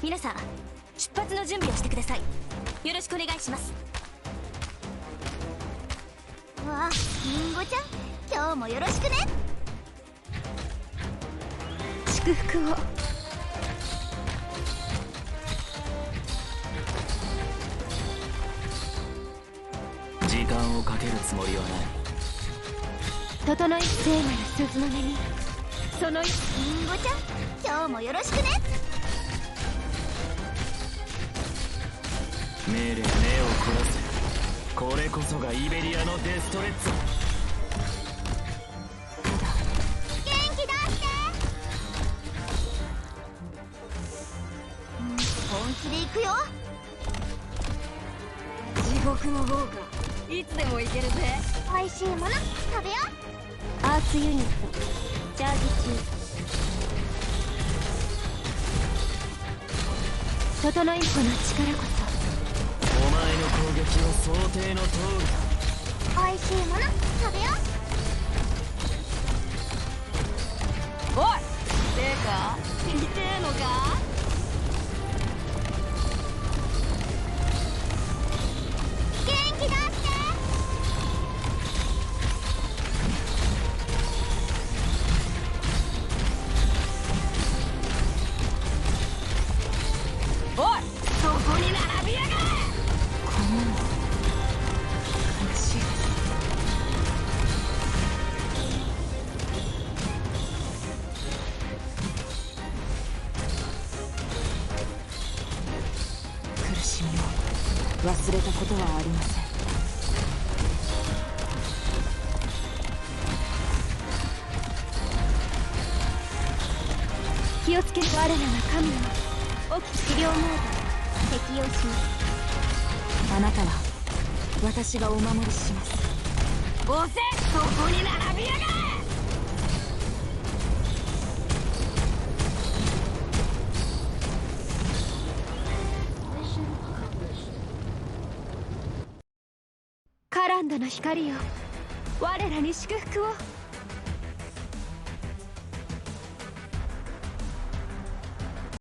皆さん出発の準備をしてください。よろしくお願いします。わあ、りんごちゃん、今日もよろしくね。祝福を。時間をかけるつもりはない。整い聖なる鈴の音にそのりんごちゃん、今日もよろしくね。命令、目を凝らせ。これこそがイベリアのデストレッツォ。元気出して。本気で行くよ。地獄の方か。いつでも行けるぜ。美味しいもの食べよアーツユニットチャージ中。整い子の力こそお前の攻撃は想定の通りだ。う。美味しいもの食べよおいてか痛えのか。元気出して。おいそこに並びやがれ。こんなの悲しいです。苦しみを忘れたことはありません。気をつけて。我らが神の起き治療モード適用します。あなたは私がお守りします。おせそこに並びやがれ。カランダの光よ、我らに祝福を。